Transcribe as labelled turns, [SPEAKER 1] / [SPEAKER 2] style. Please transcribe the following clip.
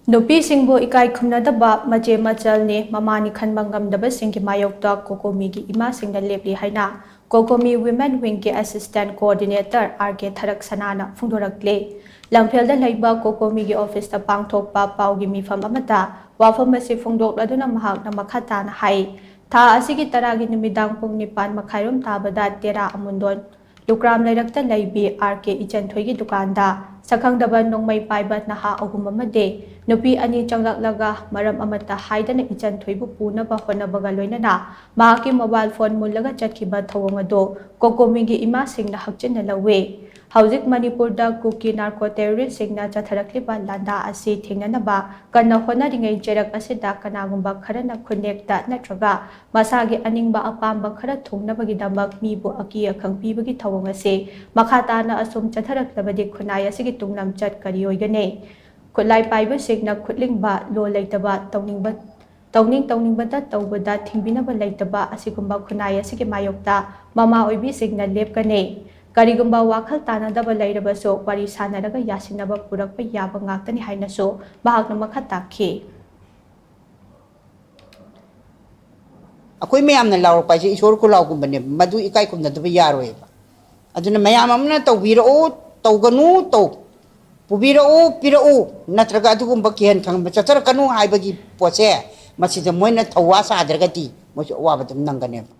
[SPEAKER 1] ꯅꯨꯄꯤꯁꯤꯡꯕꯨ ꯏꯀꯥꯏ ꯈꯨꯝꯅꯗꯕ ꯃꯆꯦ ꯃꯆꯜꯅꯤ ꯃꯃꯥꯅꯤ ꯈꯟꯕ ꯉꯝꯗꯕꯁꯤꯡꯒꯤ ꯃꯥꯌꯣꯛꯇ ꯀꯣꯀꯣꯃꯤꯒꯤ ꯏꯃꯥꯁꯤꯡꯅ ꯂꯦꯞꯂꯤ ꯍꯥꯏꯅ ꯀꯣꯀꯣꯃꯤ ꯋꯤꯃꯦꯟ ꯋꯤꯡꯒꯤ ꯑꯦꯁꯤꯁꯇꯦꯟꯠ ꯀꯣꯑꯣꯔꯗꯤꯅꯦꯇꯔ ꯑꯥꯔ.ꯀꯦ. ꯊꯔꯛ ꯁꯅꯥꯅ ꯐꯣꯡꯗꯣꯔꯛꯂꯤ꯫ ꯂꯝꯐꯦꯜꯗ ꯂꯩꯕ ꯀꯣꯀꯣꯃꯤꯒꯤ ꯑꯣꯐꯤꯁꯇ ꯄꯥꯡꯊꯣꯛꯄ ꯄꯥꯎꯒꯤ ꯃꯤꯐꯝ ꯑꯃꯗ ꯋꯥꯐꯝ ꯑꯁꯤ ꯐꯣꯡꯗꯣꯛꯂꯗꯨꯅ ꯃꯍꯥꯛꯅ ꯃꯈꯥ ꯇꯥꯅ ꯍꯥꯏ ꯊꯥ ꯑꯁꯤꯒꯤ 10ꯒꯤ ꯅꯨꯃꯤꯗꯥꯡ ꯄꯨꯡ 9:30 ꯇꯥꯕꯗ ꯇꯦꯔꯥ ꯑꯃꯨꯟꯗꯣꯟ ꯂꯨꯀ꯭ꯔꯥꯝ ꯂꯩꯔꯛꯇ ꯂꯩꯕꯤ ꯑꯥꯔ.ꯀꯦ. ꯏꯆꯟꯊꯣꯏꯒꯤ ꯗꯨꯀꯥꯟꯗ ꯁꯛꯈꯪꯗꯕ ꯅꯣꯡꯃꯩ ꯄꯥꯏꯕ ꯅꯍꯥ ꯑꯍꯨꯝ ꯑꯃꯗꯤ ꯅꯨꯄꯤ ꯑꯅꯤ ꯆꯪꯂꯛꯂꯒ ꯃꯔꯝ ꯑꯃꯠꯇ ꯍꯥꯏꯗꯅ ꯏꯆꯟꯊꯣꯏꯕꯨ ꯄꯨꯅꯕ ꯍꯣꯠꯅꯕꯒ ꯂꯣꯏꯅꯅ ꯃꯍꯥꯛꯀꯤ ꯃꯣꯕꯥꯏꯜ ꯐꯣꯟ ꯃꯨꯜꯂꯒ ꯆꯠꯈꯤꯕ ꯊꯧꯑꯣꯡ ꯑꯗꯨ ꯀꯣꯀꯣꯃꯤꯒꯤ ꯏꯃꯥꯁꯤꯡꯅ ꯍꯛꯆꯤꯟꯅ ꯂꯧꯏ꯫ ꯍꯧꯖꯤꯛ ꯃꯅꯤꯄꯨꯔꯗ ꯀꯨꯀꯤ ꯅꯥꯔꯀꯣ ꯇꯦꯔꯣꯔꯤꯁꯁꯤꯡꯅ ꯆꯠꯊꯔꯛꯂꯤꯕ ꯂꯥꯟꯗꯥ ꯑꯁꯤ ꯊꯦꯡꯅꯅꯕ ꯀꯟꯅ ꯍꯣꯠꯅꯔꯤꯉꯩ ꯆꯩꯔꯛ ꯑꯁꯤꯗ ꯀꯅꯥꯒꯨꯝꯕ ꯈꯔꯅ ꯈꯨꯟꯅꯦꯛꯇ ꯅꯠꯇ꯭ꯔꯒ ꯃꯁꯥꯒꯤ ꯑꯅꯤꯡꯕ ꯑꯄꯥꯝꯕ ꯈꯔ ꯊꯨꯡꯅꯕꯒꯤꯗꯃꯛ ꯃꯤꯕꯨ ꯑꯀꯤ ꯑꯈꯪ ꯄꯤꯕꯒꯤ ꯊꯧꯑꯣꯡ ꯑꯁꯤ ꯃꯈꯥ ꯇꯥꯅ ꯑꯁꯨꯝ ꯆꯠꯊꯔꯛꯂꯕꯗꯤ ꯈꯨꯟꯅꯥꯏ ꯑꯁꯤꯒꯤ ꯇꯨꯡꯂꯝꯆꯠ ꯀꯔꯤ ꯑꯣꯏꯒꯅꯤ? ꯈꯨꯠꯂꯥꯏ ꯄꯥꯏꯕꯁꯤꯡꯅ ꯈꯨꯠꯂꯤꯡꯕ ꯂꯣ ꯂꯩꯇꯕ ꯇꯧꯅꯤꯡꯕꯗ ꯇꯧꯕꯗ ꯊꯤꯡꯕꯤꯅꯕ ꯂꯩꯇꯕ ꯑꯁꯤꯒꯨꯝꯕ ꯈꯨꯟꯅꯥꯏ ꯑꯁꯤꯒꯤ ꯃꯥꯌꯣꯛꯇ ꯃꯃꯥ ꯑꯣꯏꯕꯤꯁꯤꯡꯅ ꯂꯦꯞꯀꯅꯤ꯫ ꯀꯔꯤꯒꯨꯝꯕ ꯋꯥꯈꯜ ꯇꯥꯅꯗꯕ ꯂꯩꯔꯕꯁꯨ ꯋꯥꯔꯤ ꯁꯥꯅꯔꯒ ꯌꯥꯁꯤꯟꯅꯕ ꯄꯨꯔꯛꯄ ꯌꯥꯕ ꯉꯥꯛꯇꯅꯤ ꯍꯥꯏꯅꯁꯨ ꯃꯍꯥꯛꯅ ꯃꯈꯥ ꯇꯥꯈꯤ꯫
[SPEAKER 2] ꯑꯩꯈꯣꯏ ꯃꯌꯥꯝꯅ ꯂꯥꯎꯔꯛꯄ ꯍꯥꯏꯁꯦ ꯏꯁꯣꯔ ꯈꯨꯂꯥꯎꯒꯨꯝꯕꯅꯦ, ꯃꯗꯨ ꯏꯀꯥꯏ ꯈꯨꯝꯅꯗꯕ ꯌꯥꯔꯣꯏꯕ꯫ ꯑꯗꯨꯅ ꯃꯌꯥꯝ ꯑꯃꯅ ꯇꯧꯕꯤꯔꯛꯎ, ꯇꯧꯒꯅꯨ, ꯄꯨꯕꯤꯔꯛꯎ, ꯄꯤꯔꯛꯎ, ꯅꯠꯇ꯭ꯔꯒ ꯑꯗꯨꯒꯨꯝꯕ ꯀꯤꯍꯟ ꯈꯪꯍꯟꯕ ꯆꯠꯊꯔꯛꯀꯅꯨ ꯍꯥꯏꯕꯒꯤ ꯄꯣꯠꯁꯦ ꯃꯁꯤꯗ ꯃꯣꯏꯅ ꯊꯧꯋꯥ ꯁꯥꯗ꯭ꯔꯒꯗꯤ ꯃꯣꯏꯁꯨ ꯑꯋꯥꯕ ꯑꯗꯨꯝ ꯅꯪꯒꯅꯦꯕ꯫